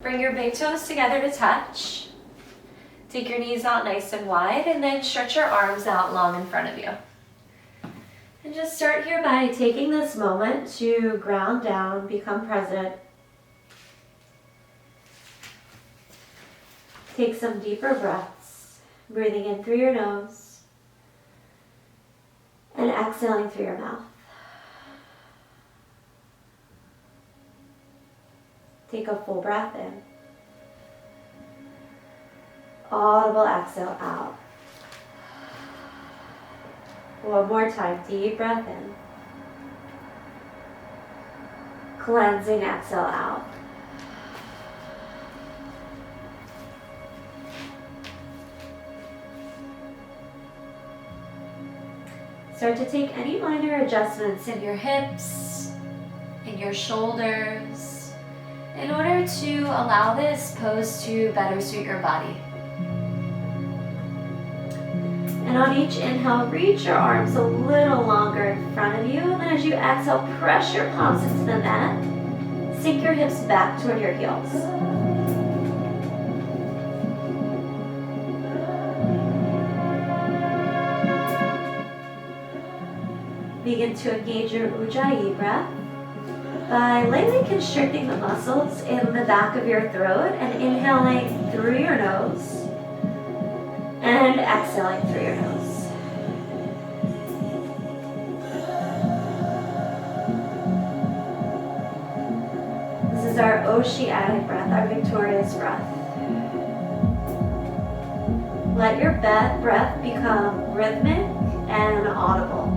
Bring your big toes together to touch. Take your knees out nice and wide and then stretch your arms out long in front of you. And just start here by taking this moment to ground down, become present. Take some deeper breaths, breathing in through your nose and exhaling through your mouth. Take a full breath in. Audible exhale out. One more time, deep breath in. Cleansing exhale out. Start to take any minor adjustments in your hips, in your shoulders, in order to allow this pose to better suit your body. And on each inhale, reach your arms a little longer in front of you. And then as you exhale, press your palms into the mat. Sink your hips back toward your heels. Begin to engage your Ujjayi breath by lightly constricting the muscles in the back of your throat and inhaling through your nose and exhaling through your nose. This is our oceanic breath, our victorious breath. Let your breath become rhythmic and audible.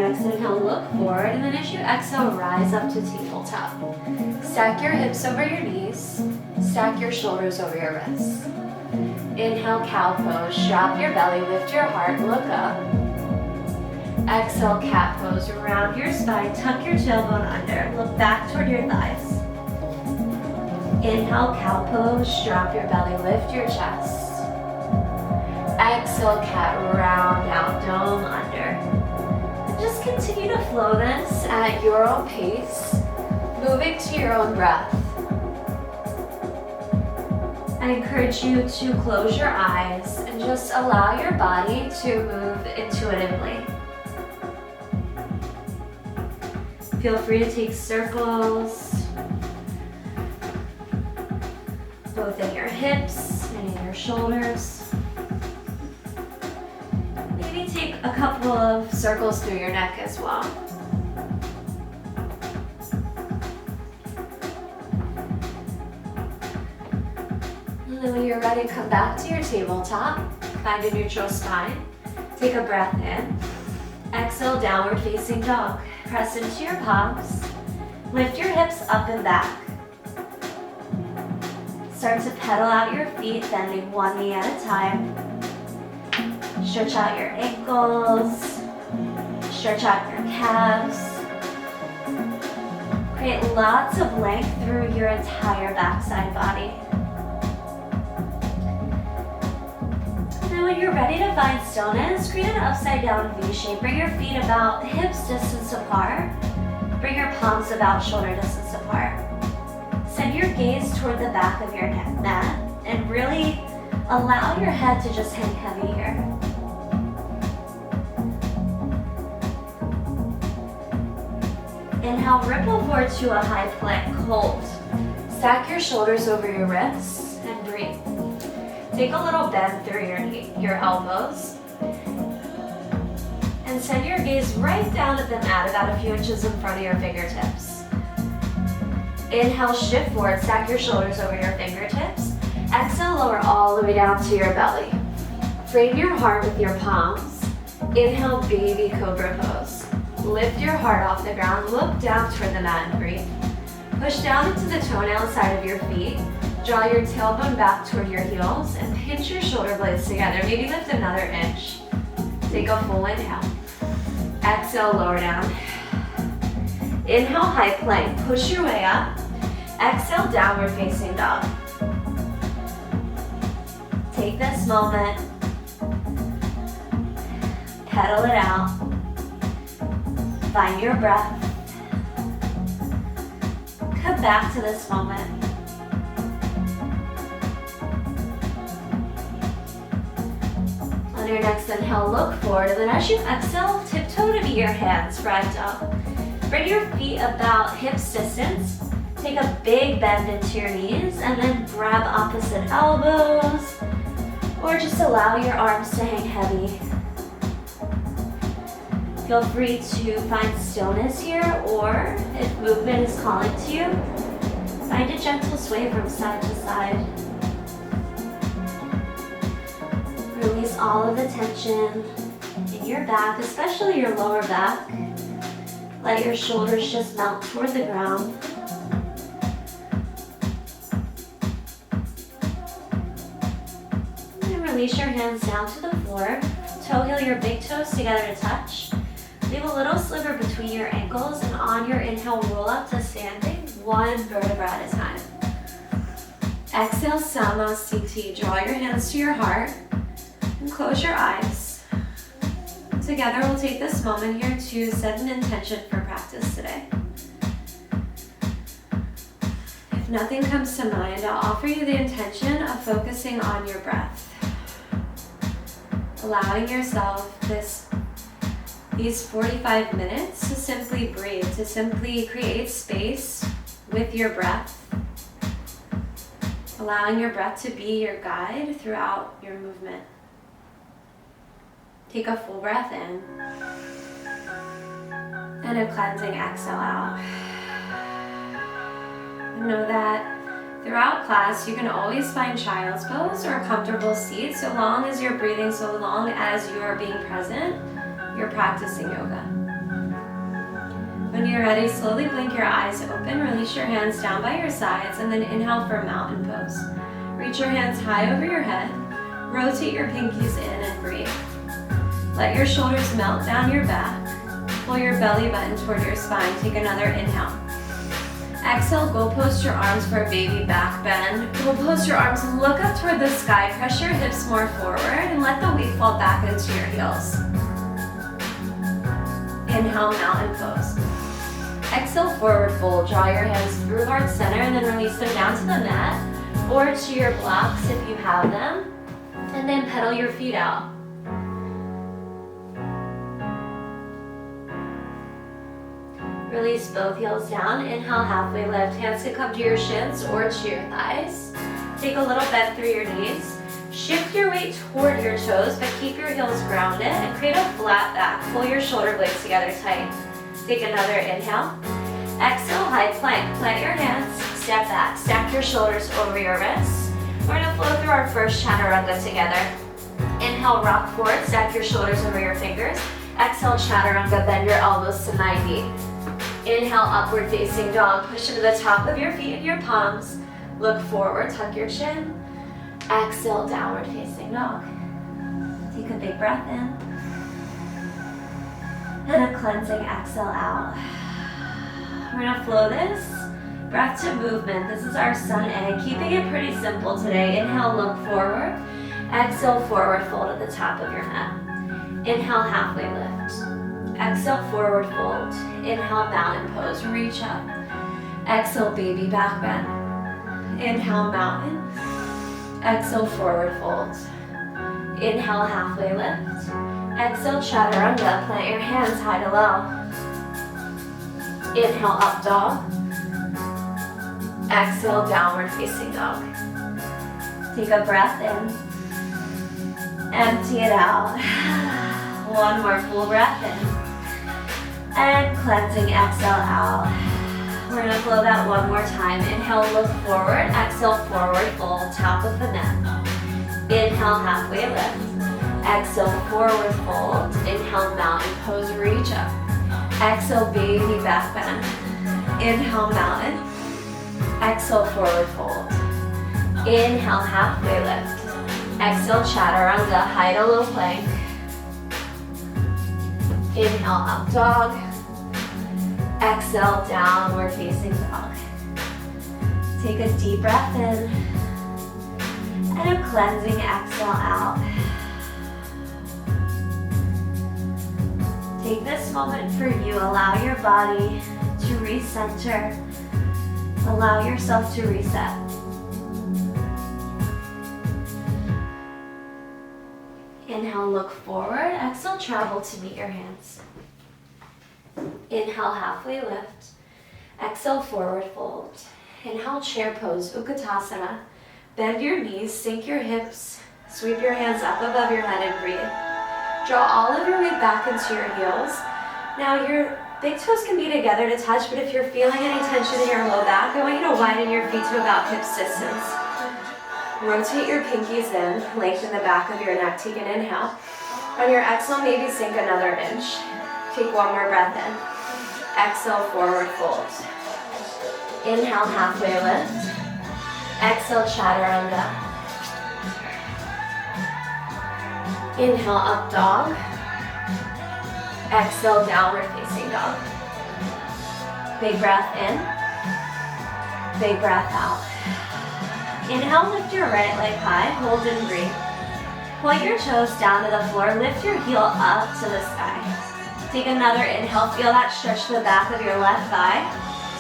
Inhale, look forward, and then as you exhale, rise up to tabletop. Stack your hips over your knees, stack your shoulders over your wrists. Inhale, cow pose, drop your belly, lift your heart, look up. Exhale, cat pose, round your spine, tuck your tailbone under, look back toward your thighs. Inhale, cow pose, drop your belly, lift your chest. Exhale, cat, round out, dome under. Just continue to flow this at your own pace, moving to your own breath. I encourage you to close your eyes and just allow your body to move intuitively. Feel free to take circles, both in your hips and in your shoulders. Take a couple of circles through your neck as well. And then when you're ready, come back to your tabletop. Find a neutral spine. Take a breath in. Exhale, downward facing dog. Press into your palms. Lift your hips up and back. Start to pedal out your feet, bending one knee at a time. Stretch out your ankles, stretch out your calves. Create lots of length through your entire backside body. Now when you're ready to find stillness, create an upside down V shape. Bring your feet about hips distance apart. Bring your palms about shoulder distance apart. Send your gaze toward the back of your neck mat and really allow your head to just hang heavy here. Inhale, ripple forward to a high plank, hold. Stack your shoulders over your wrists and breathe. Take a little bend through your elbows. And send your gaze right down at the mat, about a few inches in front of your fingertips. Inhale, shift forward, stack your shoulders over your fingertips. Exhale, lower all the way down to your belly. Frame your heart with your palms. Inhale, baby cobra pose. Lift your heart off the ground, look down toward the mat and breathe. Push down into the toenail side of your feet. Draw your tailbone back toward your heels and pinch your shoulder blades together. Maybe lift another inch. Take a full inhale. Exhale, lower down. Inhale, high plank. Push your way up. Exhale, downward facing dog. Take this moment. Pedal it out. Find your breath. Come back to this moment. On your next inhale, look forward, and then as you exhale, tiptoe to meet your hands, ragdoll. Bring your feet about hips distance. Take a big bend into your knees, and then grab opposite elbows, or just allow your arms to hang heavy. Feel free to find stillness here, or if movement is calling to you, find a gentle sway from side to side. Release all of the tension in your back, especially your lower back. Let your shoulders just melt toward the ground. And release your hands down to the floor. Toe heel your big toes together to touch. Leave a little sliver between your ankles, and on your inhale, roll up to standing, one vertebra at a time. Exhale, Samasthiti. Draw your hands to your heart and close your eyes. Together, we'll take this moment here to set an intention for practice today. If nothing comes to mind, I'll offer you the intention of focusing on your breath. Allowing yourself these 45 minutes to simply breathe, to simply create space with your breath. Allowing your breath to be your guide throughout your movement. Take a full breath in and a cleansing exhale out. Know that throughout class you can always find child's pose or a comfortable seat, so long as you're breathing, so long as you are being present, you're practicing yoga. When you're ready, slowly blink your eyes open, release your hands down by your sides, and then inhale for mountain pose. Reach your hands high over your head, rotate your pinkies in and breathe. Let your shoulders melt down your back. Pull your belly button toward your spine. Take another inhale. Exhale, goal post your arms for a baby back bend. Goal post your arms, look up toward the sky. Press your hips more forward and let the weight fall back into your heels. Inhale, mountain pose. Exhale, forward fold. Draw your hands through heart center and then release them down to the mat or to your blocks if you have them. And then pedal your feet out. Release both heels down. Inhale, halfway lift. Hands can come to your shins or to your thighs. Take a little bend through your knees. Shift your weight toward your toes, but keep your heels grounded and create a flat back. Pull your shoulder blades together tight. Take another inhale. Exhale, high plank. Plant your hands, step back. Stack your shoulders over your wrists. We're gonna flow through our first chaturanga together. Inhale, rock forward. Stack your shoulders over your fingers. Exhale, chaturanga. Bend your elbows to 90. Inhale, upward facing dog. Push into the top of your feet and your palms. Look forward, tuck your chin. Exhale, downward facing dog. Take a big breath in. And a cleansing exhale out. We're gonna flow this breath to movement. This is our sun egg. Keeping it pretty simple today. Inhale, look forward. Exhale, forward fold at the top of your mat. Inhale, halfway lift. Exhale, forward fold. Inhale, mountain pose, reach up. Exhale, baby back bend. Inhale, mountain. Exhale, forward fold. Inhale, halfway lift. Exhale, chaturanga. Plant your hands high to low. Inhale, up dog. Exhale, downward facing dog. Take a breath in. Empty it out. One more full breath in. And cleansing exhale out. We're gonna flow that one more time. Inhale, look forward. Exhale, forward fold, top of the mat. Inhale, halfway lift. Exhale, forward fold. Inhale, mountain pose, reach up. Exhale, baby back bend. Inhale, mountain. Exhale, forward fold. Inhale, halfway lift. Exhale, chaturanga, high to low plank. Inhale, up dog. Exhale, downward facing dog. Take a deep breath in and a cleansing exhale out. Take this moment for you. Allow your body to recenter. Allow yourself to reset. Inhale, look forward. Exhale, travel to meet your hands. Inhale, halfway lift. Exhale, forward fold. Inhale, chair pose, Utkatasana. Bend your knees, sink your hips, sweep your hands up above your head and breathe. Draw all of your weight back into your heels. Now your big toes can be together to touch, but if you're feeling any tension in your low back, I want you to widen your feet to about hip distance. Rotate your pinkies in, lengthen the back of your neck, take an inhale. On your exhale, maybe sink another inch. Take one more breath in. Exhale, forward fold. Inhale, halfway lift. Exhale, chaturanga. Inhale, up dog. Exhale, downward facing dog. Big breath in. Big breath out. Inhale, lift your right leg high, hold and breathe. Point your toes down to the floor, lift your heel up to the sky. Take another inhale, feel that stretch to the back of your left thigh.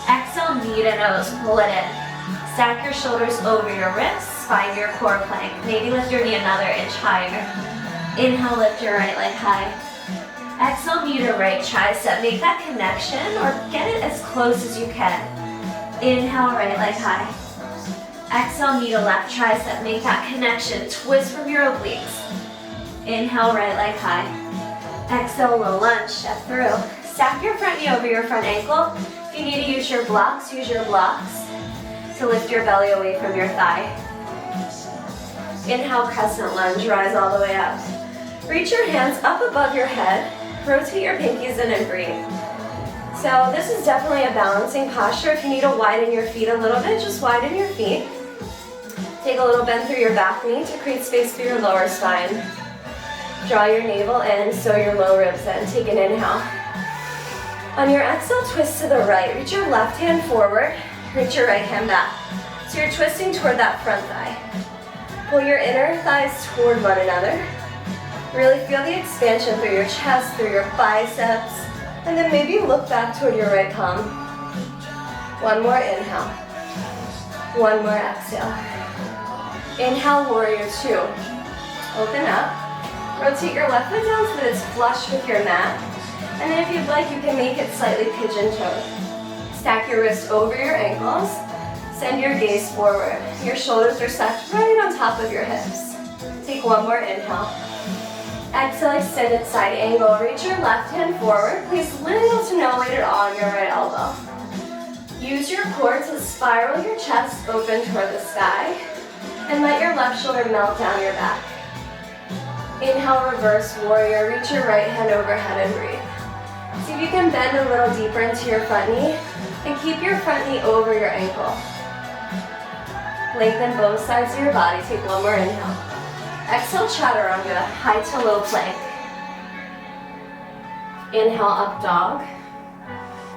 Exhale, knee to nose, pull it in. Stack your shoulders over your wrists, find your core plank. Maybe lift your knee another inch higher. Inhale, lift your right leg high. Exhale, knee to right tricep. Make that connection or get it as close as you can. Inhale, right leg high. Exhale, knee to left tricep. Make that connection. Twist from your obliques. Inhale, right leg high. Exhale, low lunge, step through. Stack your front knee over your front ankle. If you need to use your blocks to lift your belly away from your thigh. Inhale, crescent lunge, rise all the way up. Reach your hands up above your head. Rotate your pinkies in and breathe. So this is definitely a balancing posture. If you need to widen your feet a little bit, just widen your feet. Take a little bend through your back knee to create space through your lower spine. Draw your navel in, sew your low ribs in. Take an inhale. On your exhale, twist to the right. Reach your left hand forward. Reach your right hand back. So you're twisting toward that front thigh. Pull your inner thighs toward one another. Really feel the expansion through your chest, through your biceps. And then maybe look back toward your right palm. One more inhale. One more exhale. Inhale, warrior two. Open up. Rotate your left foot down so that it's flush with your mat. And then if you'd like, you can make it slightly pigeon-toed. Stack your wrists over your ankles. Send your gaze forward. Your shoulders are stacked right on top of your hips. Take one more inhale. Exhale, extended side angle. Reach your left hand forward. Place little to no weight at all on your right elbow. Use your core to spiral your chest open toward the sky. And let your left shoulder melt down your back. Inhale, reverse warrior. Reach your right hand overhead and breathe. See if you can bend a little deeper into your front knee and keep your front knee over your ankle. Lengthen both sides of your body. Take one more inhale. Exhale, chaturanga, high to low plank. Inhale, up dog.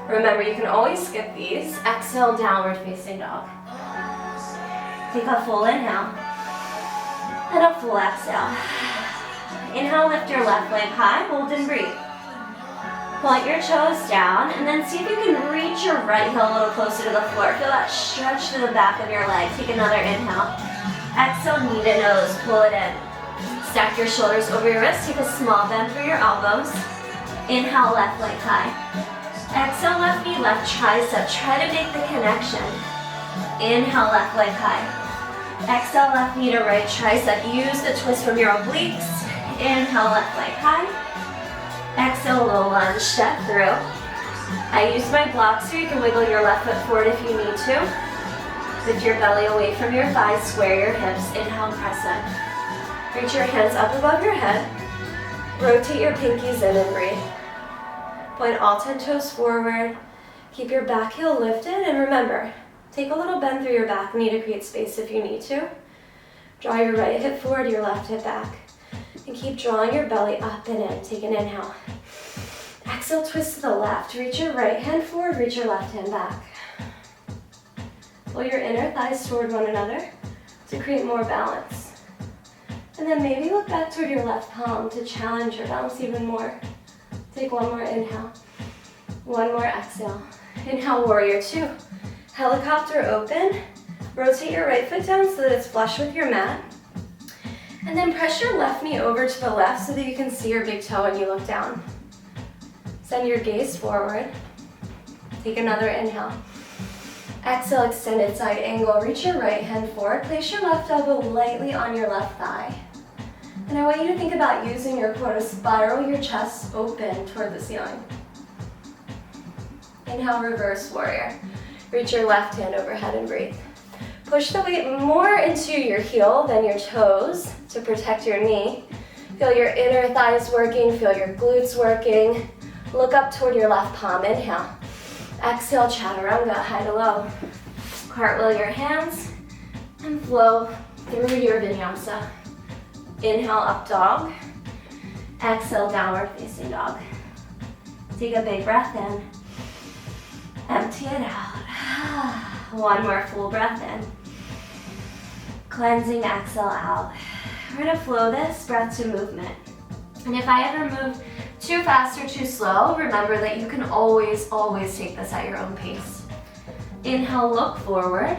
Remember, you can always skip these. Exhale, downward facing dog. Take a full inhale and a full exhale. Inhale, lift your left leg high, hold and breathe. Point your toes down and then see if you can reach your right heel a little closer to the floor. Feel that stretch to the back of your leg. Take another inhale. Exhale, knee to nose, pull it in. Stack your shoulders over your wrists, take a small bend through your elbows. Inhale, left leg high. Exhale, left knee, left tricep. Try to make the connection. Inhale, left leg high. Exhale, left knee to right tricep. Use the twist from your obliques. Inhale, left leg high. Exhale, low lunge, step through. I use my blocks here. You can wiggle your left foot forward if you need to. Lift your belly away from your thighs, square your hips. Inhale, crescent. Reach your hands up above your head. Rotate your pinkies in and breathe. Point all 10 toes forward. Keep your back heel lifted. And remember, take a little bend through your back knee to create space if you need to. Draw your right hip forward, your left hip back. And keep drawing your belly up and in. Take an inhale. Exhale, twist to the left. Reach your right hand forward, reach your left hand back. Pull your inner thighs toward one another to create more balance. And then maybe look back toward your left palm to challenge your balance even more. Take one more inhale. One more exhale. Inhale, warrior two. Helicopter open. Rotate your right foot down so that it's flush with your mat. And then press your left knee over to the left so that you can see your big toe when you look down. Send your gaze forward. Take another inhale. Exhale, extended side angle. Reach your right hand forward. Place your left elbow lightly on your left thigh. And I want you to think about using your core to spiral your chest open toward the ceiling. Inhale, reverse warrior. Reach your left hand overhead and breathe. Push the weight more into your heel than your toes to protect your knee. Feel your inner thighs working, feel your glutes working. Look up toward your left palm, inhale. Exhale, chaturanga, high to low. Cartwheel your hands and flow through your vinyasa. Inhale, up dog. Exhale, downward facing dog. Take a big breath in. Empty it out. One more full breath in. Cleansing, exhale out. We're gonna flow this breath to movement. And if I ever move too fast or too slow, remember that you can always take this at your own pace. Inhale, look forward.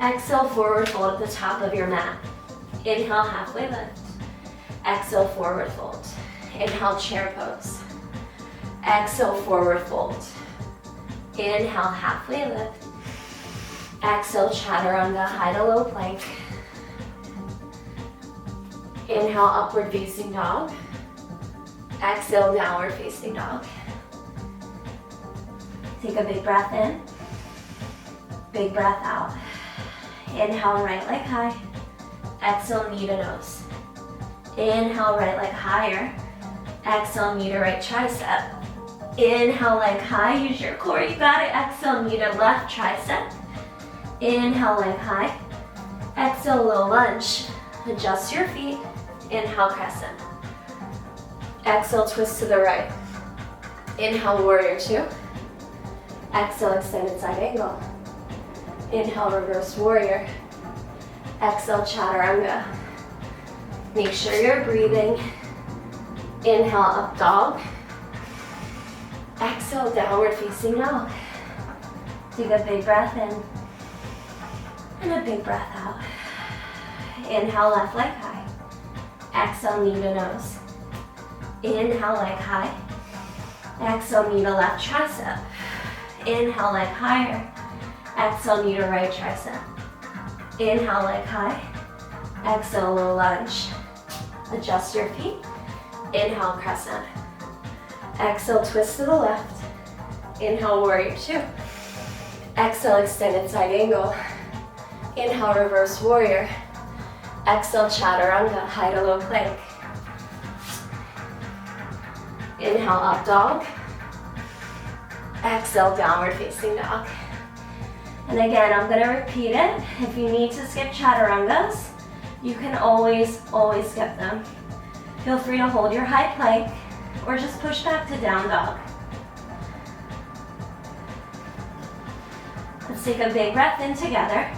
Exhale, forward fold at the top of your mat. Inhale, halfway lift. Exhale, forward fold. Inhale, chair pose. Exhale, forward fold. Inhale, halfway lift. Exhale, chaturanga, high to low plank. Inhale, upward facing dog. Exhale, downward facing dog. Take a big breath in. Big breath out. Inhale, right leg high. Exhale, knee to nose. Inhale, right leg higher. Exhale, knee to right tricep. Inhale, leg high, use your core, you got it. Exhale, knee to left tricep. Inhale, leg high. Exhale, low lunge. Adjust your feet. Inhale, crescent. Exhale, twist to the right. Inhale, warrior two. Exhale, extended side angle. Inhale, reverse warrior. Exhale, chaturanga. Make sure you're breathing. Inhale, up dog. Exhale, downward facing dog. Take a big breath in. And a big breath out. Inhale, left leg high. Exhale, knee to nose. Inhale, leg high. Exhale, knee to left tricep. Inhale, leg higher. Exhale, knee to right tricep. Inhale, leg high. Exhale, low lunge. Adjust your feet. Inhale, crescent. Exhale, twist to the left. Inhale, warrior two. Exhale, extended side angle. Inhale, reverse warrior. Exhale, chaturanga, high to low plank. Inhale, up dog. Exhale, downward facing dog. And again, I'm gonna repeat it. If you need to skip chaturangas, you can always skip them. Feel free to hold your high plank or just push back to down dog. Let's take a big breath in together.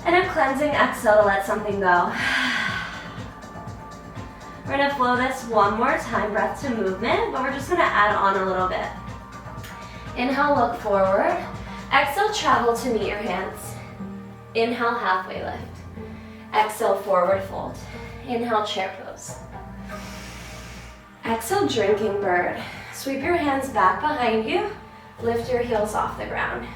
And a cleansing exhale to let something go. We're gonna flow this one more time, breath to movement, but we're just gonna add on a little bit. Inhale, look forward. Exhale, travel to meet your hands. Inhale, halfway lift. Exhale, forward fold. Inhale, chair pose. Exhale, drinking bird. Sweep your hands back behind you. Lift your heels off the ground.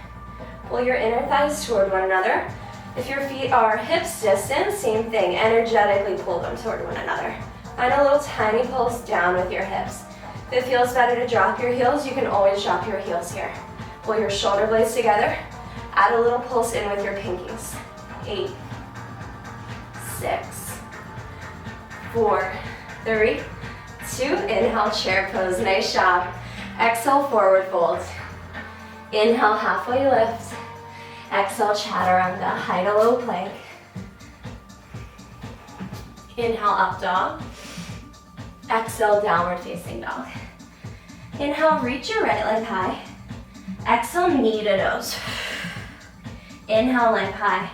Pull your inner thighs toward one another. If your feet are hips distance, same thing, energetically pull them toward one another. Find a little tiny pulse down with your hips. If it feels better to drop your heels, you can always drop your heels here. Pull your shoulder blades together. Add a little pulse in with your pinkies. 8, 6, 4, 3, 2. Inhale, chair pose. Nice job. Exhale, forward fold. Inhale, halfway lift. Exhale, chaturanga, high to low plank. Inhale, up dog. Exhale, downward facing dog. Inhale, reach your right leg high. Exhale, knee to nose. Inhale, leg high.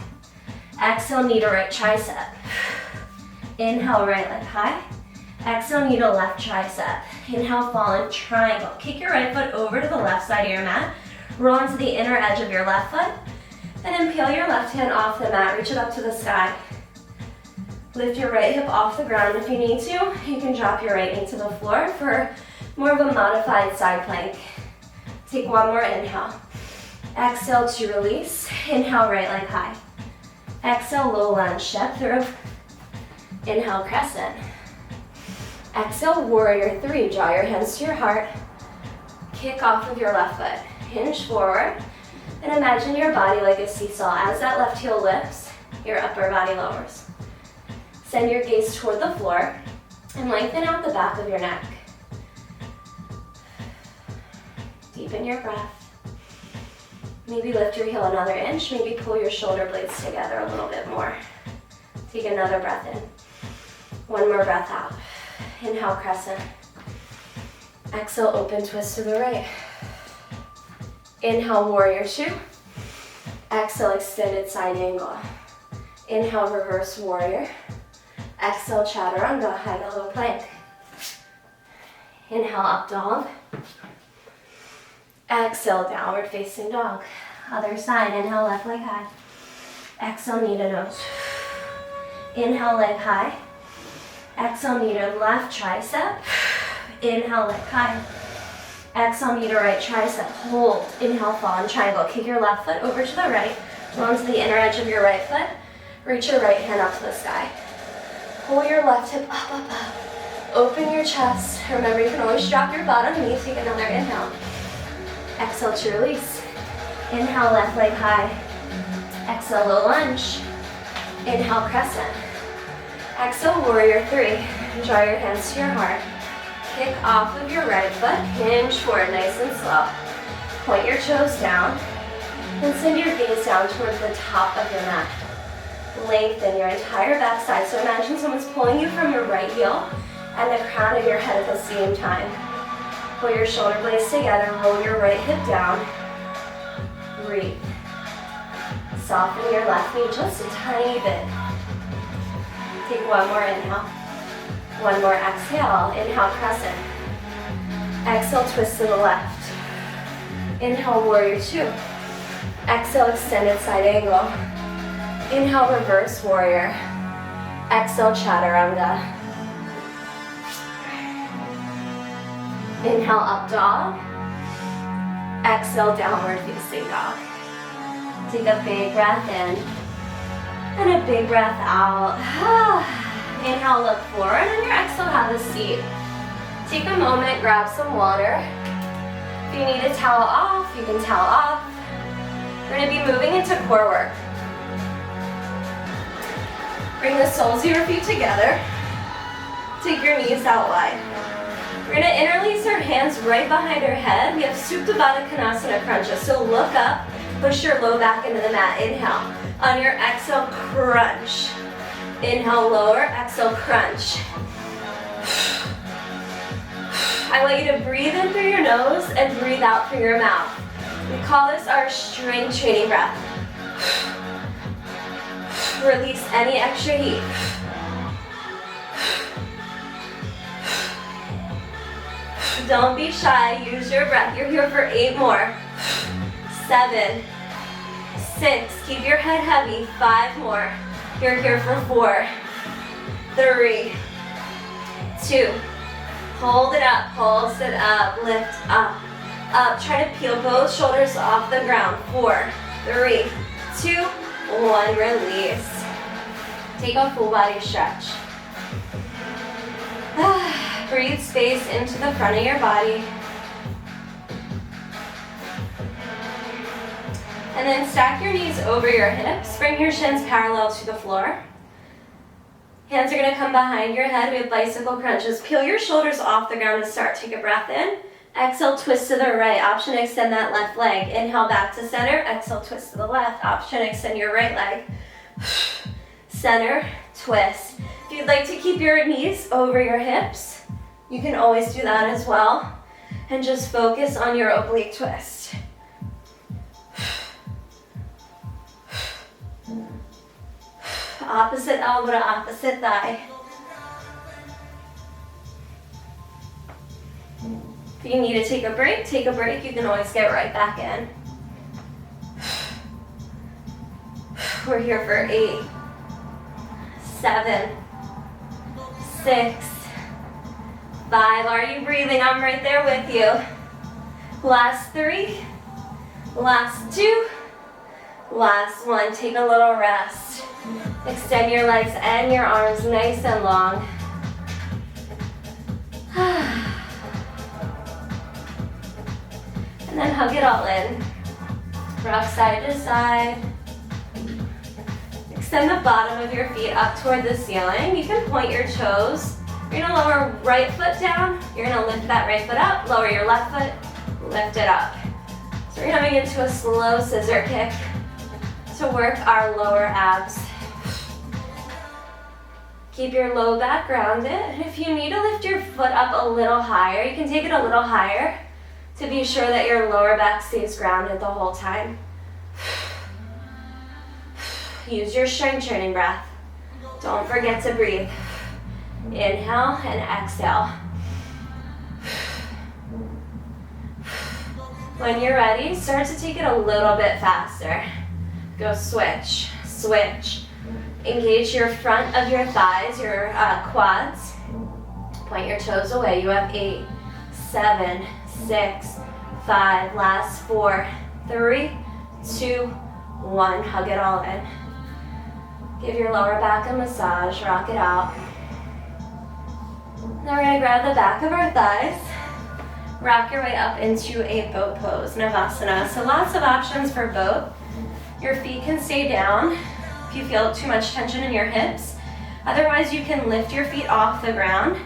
Exhale, knee to right tricep. Inhale, right leg high. Exhale, knee to left tricep. Inhale, fallen triangle. Kick your right foot over to the left side of your mat. Roll onto the inner edge of your left foot. And then peel your left hand off the mat. Reach it up to the sky. Lift your right hip off the ground if you need to. You can drop your right knee to the floor for more of a modified side plank. Take one more inhale. Exhale to release. Inhale, right leg high. Exhale, low lunge, step through. Inhale, crescent. Exhale, warrior three. Draw your hands to your heart. Kick off with your left foot. Hinge forward. And imagine your body like a seesaw. As that left heel lifts, your upper body lowers. Send your gaze toward the floor and lengthen out the back of your neck. Deepen your breath. Maybe lift your heel another inch. Maybe pull your shoulder blades together a little bit more. Take another breath in. One more breath out. Inhale, crescent. Exhale, open twist to the right. Inhale, warrior two. Exhale, extended side angle. Inhale, reverse warrior. Exhale, chaturanga, high elbow plank. Inhale, up dog. Exhale, downward facing dog. Other side, inhale, left leg high. Exhale, knee to nose. Inhale, leg high. Exhale, knee to left tricep. Inhale, leg high. Exhale, knee to right tricep. Hold. Inhale, fallen triangle. Kick your left foot over to the right. Roll to the inner edge of your right foot. Reach your right hand up to the sky. Pull your left hip up, up, up. Open your chest. Remember, you can always drop your bottom knee. Take another inhale. Exhale to release. Inhale, left leg high. Exhale, low lunge. Inhale, crescent. Exhale, warrior three. Draw your hands to your heart. Kick off of your right foot. Hinge forward, nice and slow. Point your toes down. And send your gaze down towards the top of your mat. Lengthen your entire backside. So imagine someone's pulling you from your right heel and the crown of your head at the same time. Pull your shoulder blades together, roll your right hip down. Breathe. Soften your left knee just a tiny bit. Take one more inhale. One more exhale. Inhale, crescent. Exhale, twist to the left. Inhale, warrior two. Exhale, extended side angle. Inhale, reverse warrior. Exhale, chaturanga. Inhale, up dog. Exhale, downward facing dog. Take a big breath in and a big breath out. Inhale, look forward. On your exhale, have a seat. Take a moment, grab some water. If you need a towel off, you can towel off. We're going to be moving into core work. Bring the soles of your feet together. Take your knees out wide. We're going to interlace our hands right behind our head. We have Supta Baddha Konasana crunches. So look up, push your low back into the mat. Inhale. On your exhale, crunch. Inhale, lower. Exhale, crunch. I want you to breathe in through your nose and breathe out through your mouth. We call this our strength training breath. Release any extra heat. Don't be shy, use your breath. You're here for 8 more. 7, 6, keep your head heavy. 5 more. You're here for 4, 3, 2, hold it up, pulse it up, lift up, up. Try to peel both shoulders off the ground. 4, 3, 2, 1, release. Take a full body stretch. Breathe space into the front of your body. And then stack your knees over your hips. Bring your shins parallel to the floor. Hands are going to come behind your head. We have bicycle crunches. Peel your shoulders off the ground to start. Take a breath in. Exhale, twist to the right. Option, extend that left leg. Inhale, back to center. Exhale, twist to the left. Option, extend your right leg. Center, twist. If you'd like to keep your knees over your hips, you can always do that as well. And just focus on your oblique twist. Opposite elbow to opposite thigh. If you need to take a break, take a break. You can always get right back in. We're here for 8, 7, 6, 5. Are you breathing? I'm right there with you. Last 3, last 2, last 1. Take a little rest. Extend your legs and your arms nice and long. And then hug it all in. Rock side to side. Extend the bottom of your feet up toward the ceiling. You can point your toes. You're gonna lower right foot down. You're gonna lift that right foot up. Lower your left foot, lift it up. So we're coming into a slow scissor kick to work our lower abs. Keep your low back grounded. If you need to lift your foot up a little higher, you can take it a little higher to be sure that your lower back stays grounded the whole time. Use your strength training breath. Don't forget to breathe. Inhale and exhale. When you're ready, start to take it a little bit faster. Go switch, switch. Engage your front of your thighs, your quads. Point your toes away. You have 8, 7, 6, 5, last 4, 3, 2, 1. Hug it all in. Give your lower back a massage, rock it out. Now we're gonna grab the back of our thighs, rock your way up into a boat pose, Navasana. So lots of options for boat. Your feet can stay down if you feel too much tension in your hips. Otherwise, you can lift your feet off the ground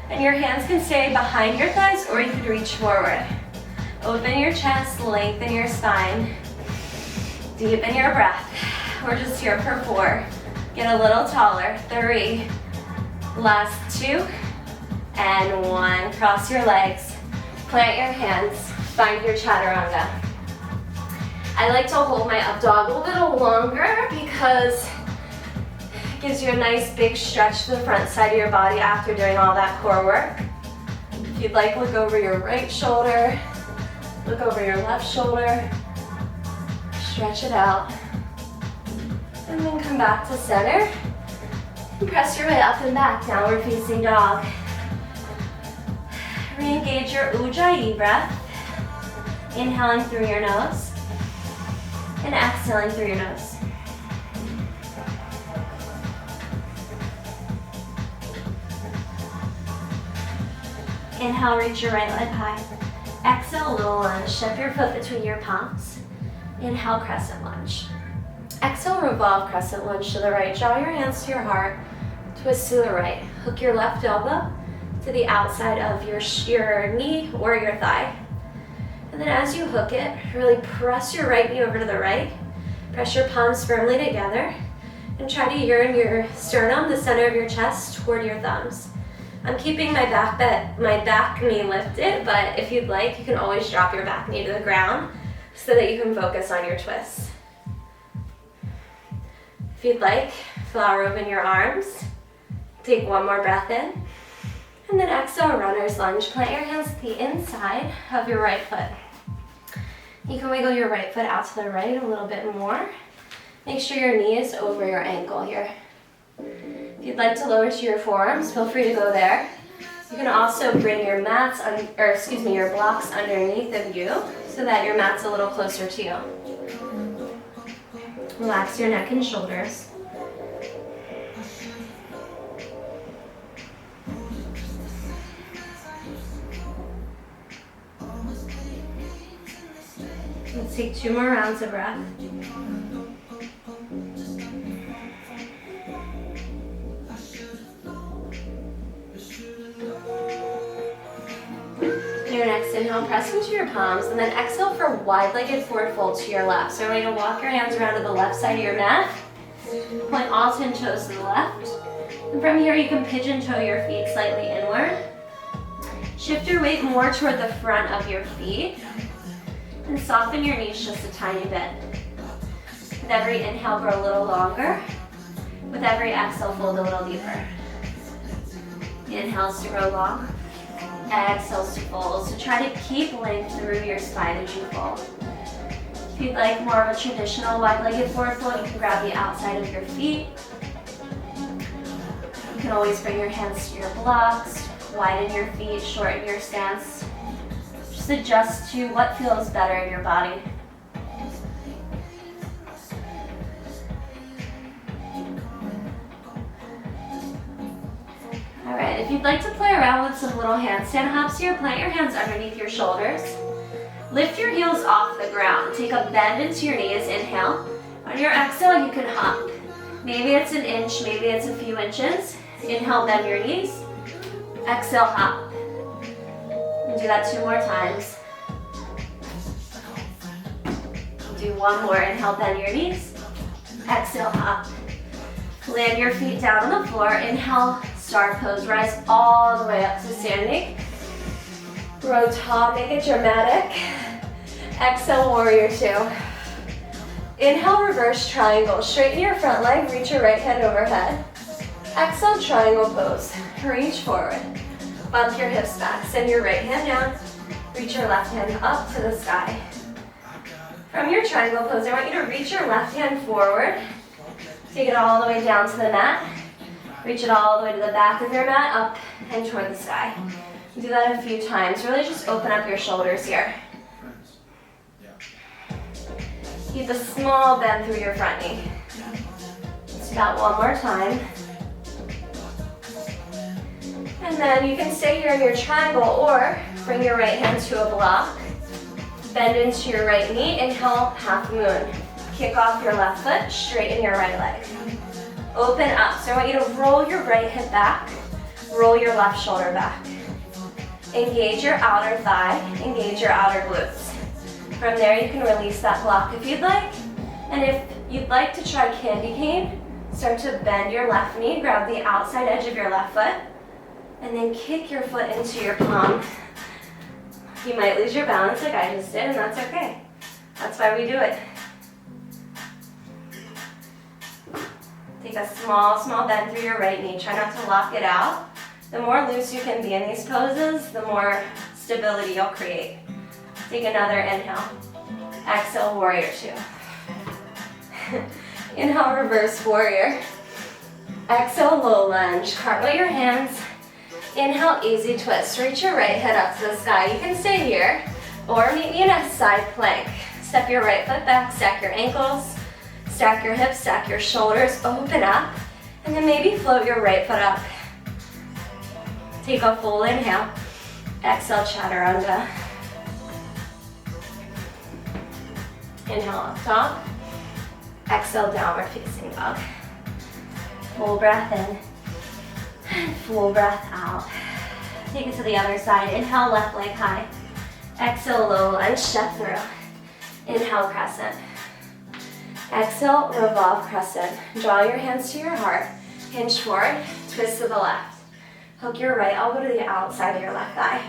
and your hands can stay behind your thighs or you could reach forward. Open your chest, lengthen your spine. Deepen your breath. We're just here for 4. Get a little taller. 3, last 2, and 1. Cross your legs. Plant your hands. Find your chaturanga. I like to hold my up dog a little longer because it gives you a nice big stretch to the front side of your body after doing all that core work. If you'd like, look over your right shoulder, look over your left shoulder, stretch it out, and then come back to center. And press your way up and back, downward facing dog. Re-engage your Ujjayi breath, inhaling through your nose, and exhaling through your nose. Inhale, reach your right leg high. Exhale, little lunge. Step your foot between your palms. Inhale, crescent lunge. Exhale, revolve crescent lunge to the right. Draw your hands to your heart. Twist to the right. Hook your left elbow to the outside of your knee or your thigh. And then as you hook it, really press your right knee over to the right. Press your palms firmly together and try to yearn your sternum, the center of your chest, toward your thumbs. I'm keeping my back knee lifted, but if you'd like, you can always drop your back knee to the ground so that you can focus on your twists. If you'd like, flower open your arms. Take one more breath in. And then exhale, runner's lunge. Plant your hands at the inside of your right foot. You can wiggle your right foot out to the right a little bit more. Make sure your knee is over your ankle here. If you'd like to lower to your forearms, feel free to go there. You can also bring your your blocks underneath of you so that your mat's a little closer to you. Relax your neck and shoulders. Let's take 2 more rounds of breath. Your next inhale, press into your palms, and then exhale for wide-legged forward fold to your left. So you're going to walk your hands around to the left side of your mat. Point all 10 toes to the left. And from here, you can pigeon toe your feet slightly inward. Shift your weight more toward the front of your feet and soften your knees just a tiny bit. With every inhale, grow a little longer. With every exhale, fold a little deeper. Inhales to grow long. Exhales to fold. So try to keep length through your spine as you fold. If you'd like more of a traditional wide-legged forward fold, you can grab the outside of your feet. You can always bring your hands to your blocks, widen your feet, shorten your stance. Just adjust to what feels better in your body. All right, if you'd like to play around with some little handstand hops here, plant your hands underneath your shoulders. Lift your heels off the ground. Take a bend into your knees, inhale. On your exhale, you can hop. Maybe it's an inch, maybe it's a few inches. Inhale, bend your knees. Exhale, hop. And do that 2 more times. Do 1 more. Inhale, bend your knees. Exhale, hop. Land your feet down on the floor. Inhale, star pose. Rise all the way up to standing. Grow tall, make it dramatic. Exhale, warrior 2. Inhale, reverse triangle. Straighten your front leg, reach your right hand overhead. Exhale, triangle pose. Reach forward. Bump your hips back. Send your right hand down. Reach your left hand up to the sky. From your triangle pose, I want you to reach your left hand forward. Take it all the way down to the mat. Reach it all the way to the back of your mat, up and toward the sky. Do that a few times. Really just open up your shoulders here. Keep a small bend through your front knee. Just about 1 more time. And then you can stay here in your triangle or bring your right hand to a block. Bend into your right knee. Inhale, half moon. Kick off your left foot, straighten your right leg. Open up. So I want you to roll your right hip back. Roll your left shoulder back. Engage your outer thigh. Engage your outer glutes. From there, you can release that block if you'd like. And if you'd like to try candy cane, start to bend your left knee, grab the outside edge of your left foot, and then kick your foot into your palm. You might lose your balance like I just did, and that's okay. That's why we do it. Take a small bend through your right knee. Try not to lock it out. The more loose you can be in these poses, the more stability you'll create. Take another inhale. Exhale, warrior 2. Inhale, reverse warrior. Exhale, low lunge. Cartwheel your hands. Inhale, easy twist. Reach your right head up to the sky. You can stay here or meet me in a side plank. Step your right foot back, stack your ankles, stack your hips, stack your shoulders, open up, and then maybe float your right foot up. Take a full inhale. Exhale, chaturanga. Inhale up top. Exhale, downward facing dog. Full breath in. And full breath out. Take it to the other side. Inhale, left leg high. Exhale, low lunge, step through. Inhale, crescent. Exhale, revolve crescent. Draw your hands to your heart. Hinge forward, twist to the left. Hook your right elbow to the outside of your left thigh.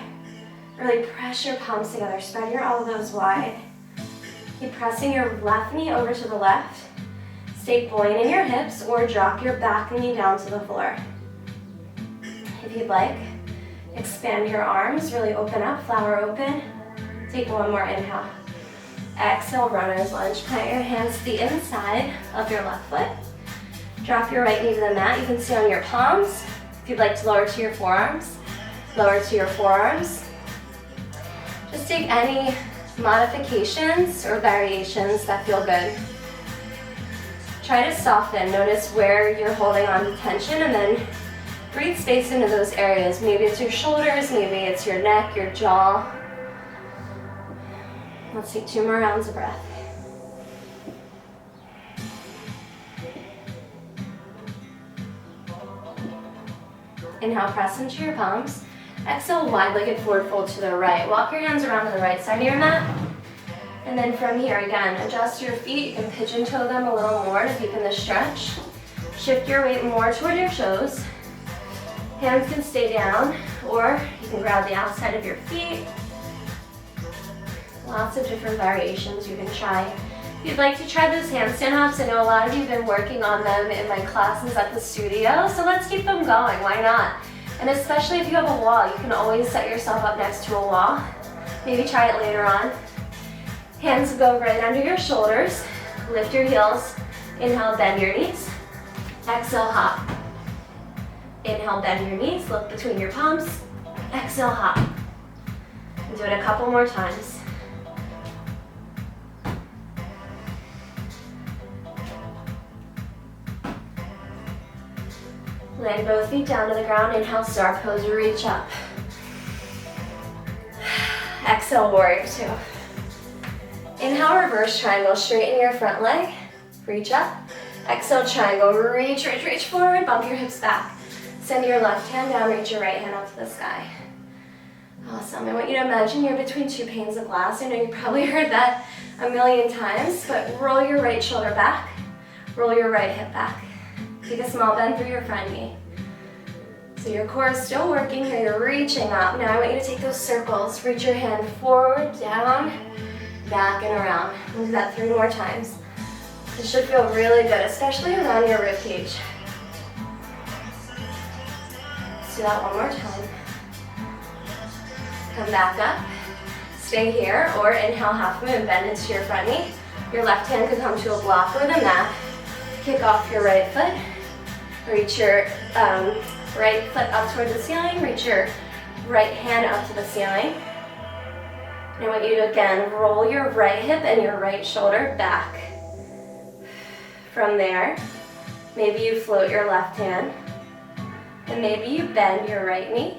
Really press your palms together. Spread your elbows wide. Keep pressing your left knee over to the left. Stay buoyant in your hips or drop your back knee down to the floor. If you'd like, expand your arms, really open up, flower open. Take 1 more inhale. Exhale, runner's lunge. Plant your hands to the inside of your left foot. Drop your right knee to the mat. You can stay on your palms. If you'd like to lower to your forearms, lower to your forearms. Just take any modifications or variations that feel good. Try to soften. Notice where you're holding on to tension and then breathe space into those areas. Maybe it's your shoulders, maybe it's your neck, your jaw. Let's take 2 more rounds of breath. Inhale, press into your palms. Exhale, wide-legged forward fold to the right. Walk your hands around to the right side of your mat. And then from here, again, adjust your feet. You can pigeon toe them a little more to deepen the stretch. Shift your weight more toward your toes. Hands can stay down, or You can grab the outside of your feet. Lots of different variations you can try. If you'd like to try those handstand hops, I know a lot of you have been working on them in my classes at the studio, so let's keep them going, why not? And especially if you have a wall, you can always set yourself up next to a wall. Maybe try it later on. Hands go right under your shoulders. Lift your heels. Inhale, bend your knees. Exhale, hop. Inhale, bend your knees. Look between your palms. Exhale, hop. And do it a couple more times. Land both feet down to the ground. Inhale, star pose, reach up. Exhale, warrior two. Inhale, reverse triangle, straighten your front leg, reach up. Exhale, triangle, reach forward, bump your hips back. Send your left hand down, reach your right hand up to the sky. Awesome, I want you to imagine you're between two panes of glass. I know you probably heard that a million times, but roll your right shoulder back, roll your right hip back. Take a small bend through your front knee. So your core is still working here, you're reaching up. Now I want you to take those circles, reach your hand forward, down, back and around. We'll do that 3 more times. This should feel really good, especially around your rib cage. Let's do that one more time. Come back up, stay here, or inhale half moon, bend into your front knee. Your left hand could come to a block or the mat. Kick off your right foot. Reach your right foot up toward the ceiling. Reach your right hand up to the ceiling. And I want you to, again, roll your right hip and your right shoulder back. From there, maybe you float your left hand, and maybe you bend your right knee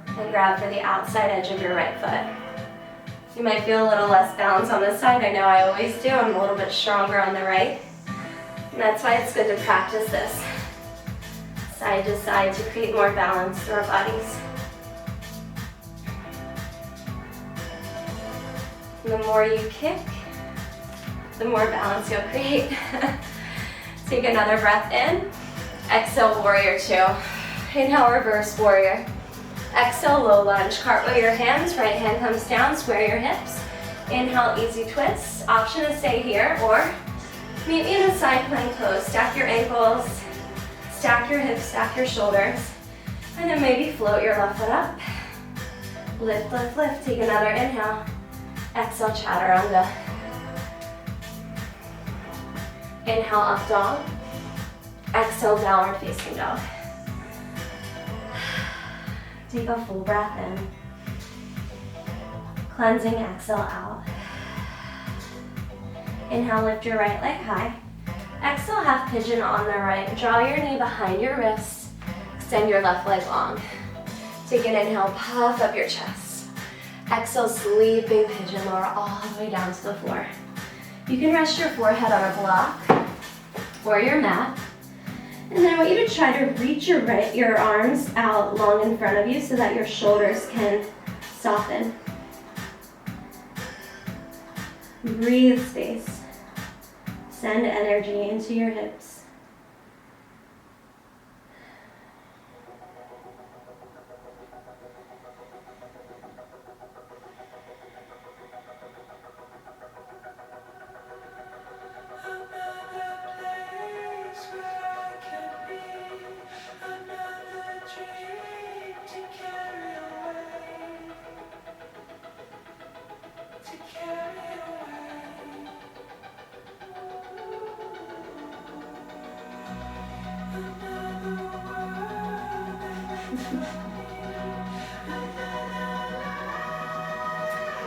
and grab for the outside edge of your right foot. You might feel a little less balance on this side. I know I always do. I'm a little bit stronger on the right. And that's why it's good to practice this side to side to create more balance through our bodies. The more you kick, the more balance you'll create. Take another breath in. Exhale, warrior two. Inhale, reverse warrior. Exhale, low lunge. Cartwheel your hands. Right hand comes down. Square your hips. Inhale, easy twist. Option to stay here or meet me in a side plank pose. Stack your ankles. Stack your hips. Stack your shoulders. And then maybe float your left foot up. Lift, lift, lift. Take another inhale. Exhale, chaturanga. Inhale, up dog. Exhale, downward facing dog. Take a full breath in. Cleansing, exhale out. Inhale, lift your right leg high. Exhale, half pigeon on the right. Draw your knee behind your wrist. Extend your left leg long. Take an inhale, puff up your chest. Exhale, sleeping pigeon, lower all the way down to the floor. You can rest your forehead on a block or your mat. And then I want you to try to reach your arms out long in front of you so that your shoulders can soften. Breathe space. Send energy into your hips.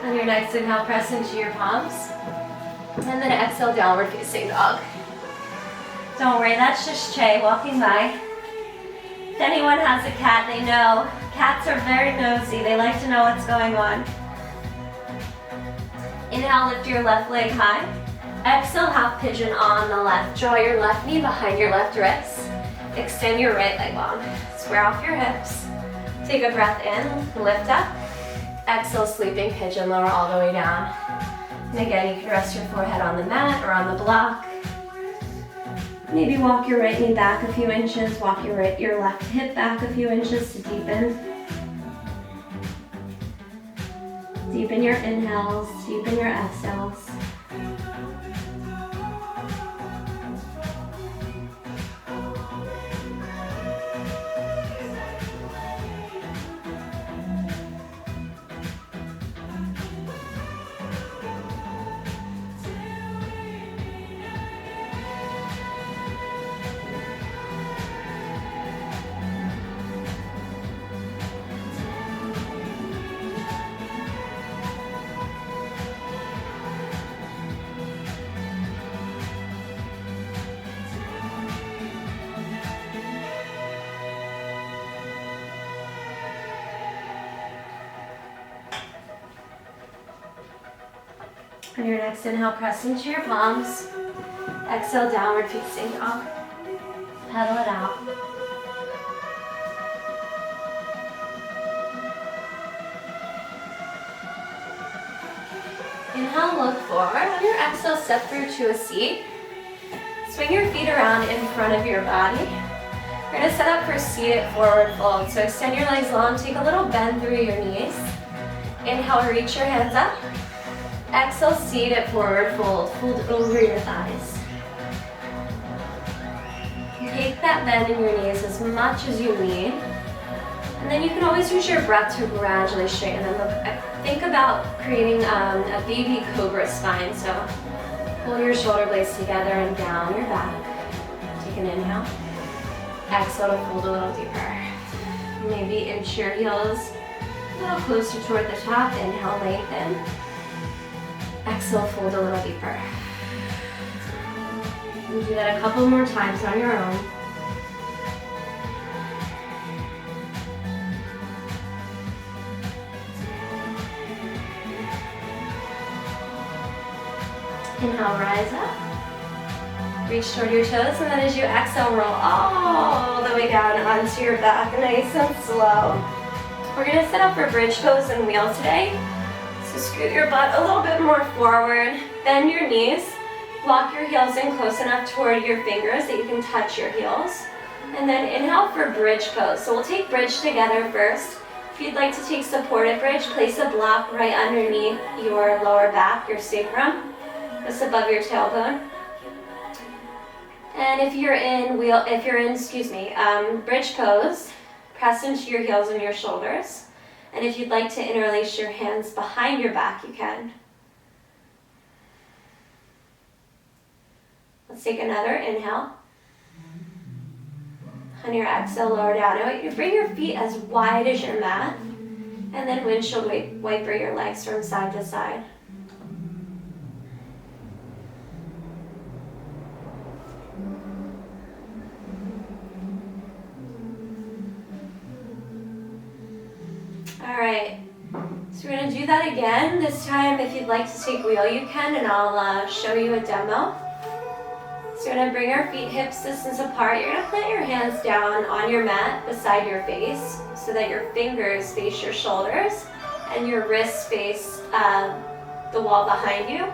On your next inhale, press into your palms. And then exhale, downward facing dog. Don't worry, that's just Che walking by. If anyone has a cat, they know cats are very nosy. They like to know what's going on. Inhale, lift your left leg high. Exhale, half pigeon on the left. Draw your left knee behind your left wrist. Extend your right leg long. Square off your hips. Take a breath in, lift up. Exhale, sleeping pigeon, lower all the way down. And again, you can rest your forehead on the mat or on the block. Maybe walk your right knee back a few inches, walk your left hip back a few inches to deepen. Deepen your inhales, deepen your exhales. On your next inhale, press into your palms. Exhale, downward facing dog. Pedal it out. Inhale, look forward. On your exhale, step through to a seat. Swing your feet around in front of your body. We're going to set up for seated forward fold. So extend your legs long, take a little bend through your knees. Inhale, reach your hands up. Exhale, seated forward fold. Fold over your thighs. Take that bend in your knees as much as you need. And then you can always use your breath to gradually straighten them. Think about creating a baby cobra spine. So pull your shoulder blades together and down your back. Take an inhale. Exhale to fold a little deeper. Maybe inch your heels a little closer toward the top. Inhale, lengthen. Exhale, fold a little deeper. You do that a couple more times on your own. Inhale, rise up. Reach toward your toes, and then as you exhale, roll all the way down onto your back, nice and slow. We're going to set up for bridge pose and wheel today. So scoot your butt a little bit more forward, bend your knees, lock your heels in close enough toward your fingers that you can touch your heels. And then inhale for bridge pose. So we'll take bridge together first. If you'd like to take supported bridge, place a block right underneath your lower back, your sacrum, just above your tailbone. And if you're in bridge pose, press into your heels and your shoulders. And if you'd like to interlace your hands behind your back, you can. Let's take another inhale. On your exhale, lower down. I want you to bring your feet as wide as your mat. And then windshield wiper your legs from side to side. All right, so we're going to do that again. This time, if you'd like to take wheel, you can, and I'll show you a demo. So you're going to bring your feet hips distance apart. You're going to plant your hands down on your mat beside your face so that your fingers face your shoulders and your wrists face the wall behind you.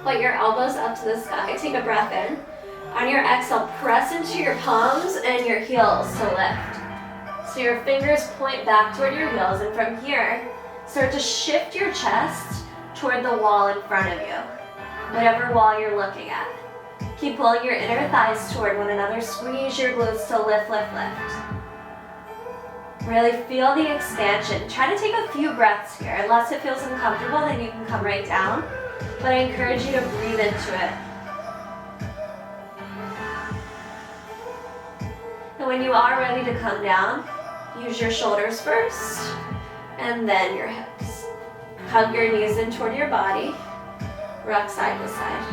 Put your elbows up to the sky. Take a breath in. On your exhale, press into your palms and your heels to lift. So your fingers point back toward your heels, and from here, start to shift your chest toward the wall in front of you, whatever wall you're looking at. Keep pulling your inner thighs toward one another. Squeeze your glutes to lift, lift, lift. Really feel the expansion. Try to take a few breaths here. Unless it feels uncomfortable, then you can come right down. But I encourage you to breathe into it. And when you are ready to come down, use your shoulders first, and then your hips. Hug your knees in toward your body. Rock side to side.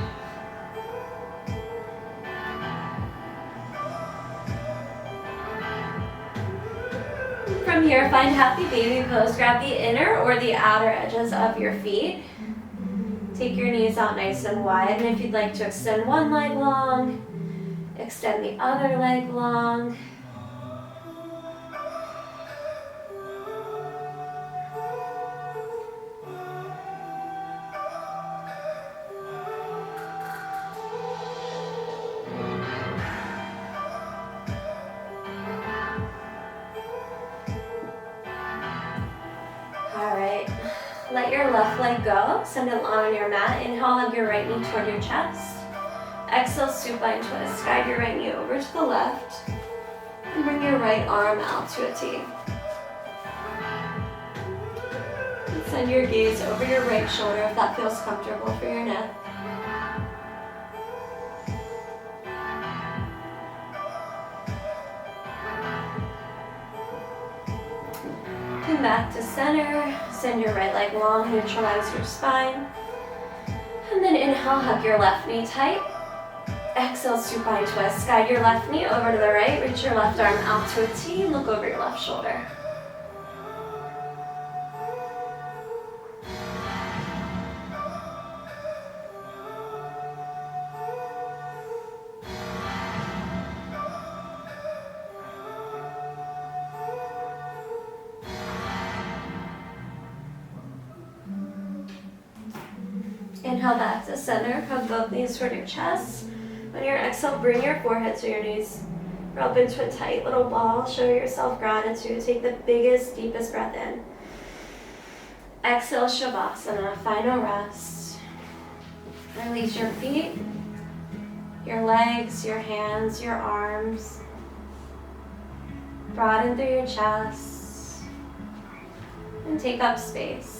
From here, find happy baby pose. Grab the inner or the outer edges of your feet. Take your knees out nice and wide, and if you'd like to extend one leg long, extend the other leg long. Let let your left leg go. Send it long on your mat. Inhale, hug your right knee toward your chest. Exhale, supine twist. Guide your right knee over to the left. And bring your right arm out to a T. And send your gaze over your right shoulder if that feels comfortable for your neck. Come back to center. Send your right leg long, neutralize your spine. And then inhale, hug your left knee tight. Exhale, supine twist. Guide your left knee over to the right. Reach your left arm out to a T. Look over your left shoulder. Inhale back to center. Hug both knees toward your chest. On your exhale, bring your forehead to your knees. Roll up into a tight little ball. Show yourself gratitude. Take the biggest, deepest breath in. Exhale, Shavasana. Final rest. Release your feet, your legs, your hands, your arms. Broaden through your chest. And take up space.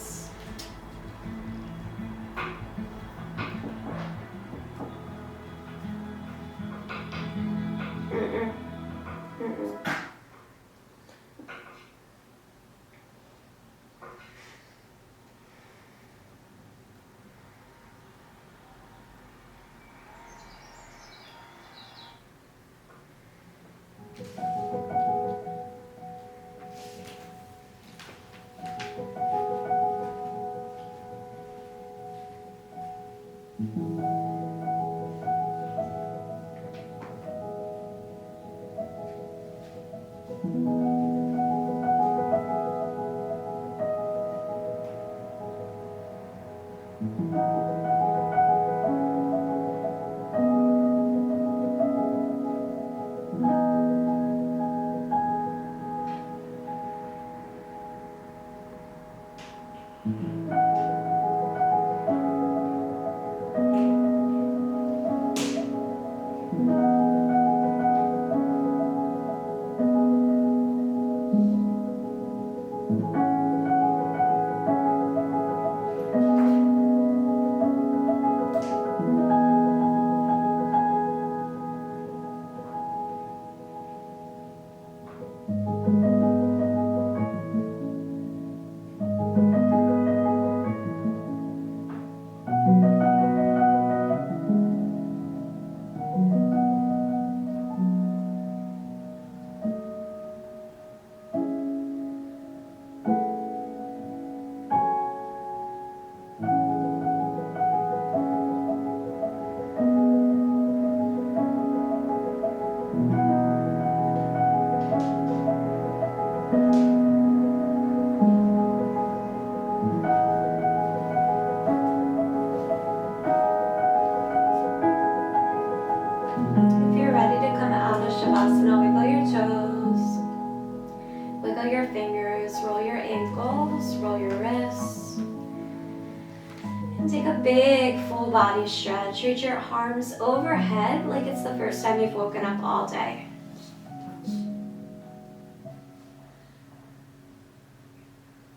Big full body stretch. Reach your arms overhead like it's the first time you've woken up all day.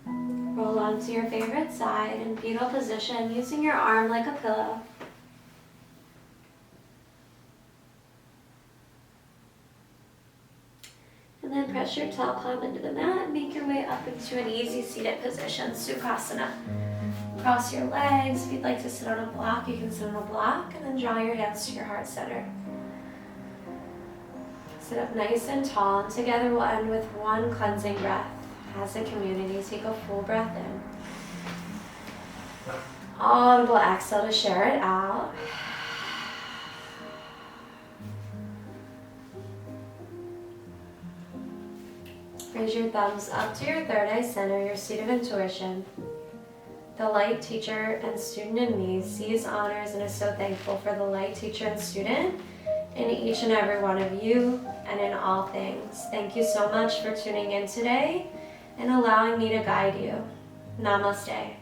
Roll onto your favorite side in fetal position, using your arm like a pillow. And then press your toe palm into the mat and make your way up into an easy seated position, Sukhasana. Cross your legs. If you'd like to sit on a block, you can sit on a block, and then draw your hands to your heart center. Sit up nice and tall, and together we'll end with one cleansing breath. As a community, take a full breath in. Audible exhale to share it out. Raise your thumbs up to your third eye center, your seat of intuition. The light teacher and student in me sees, honors, and is so thankful for the light teacher and student in each and every one of you and in all things. Thank you so much for tuning in today and allowing me to guide you. Namaste.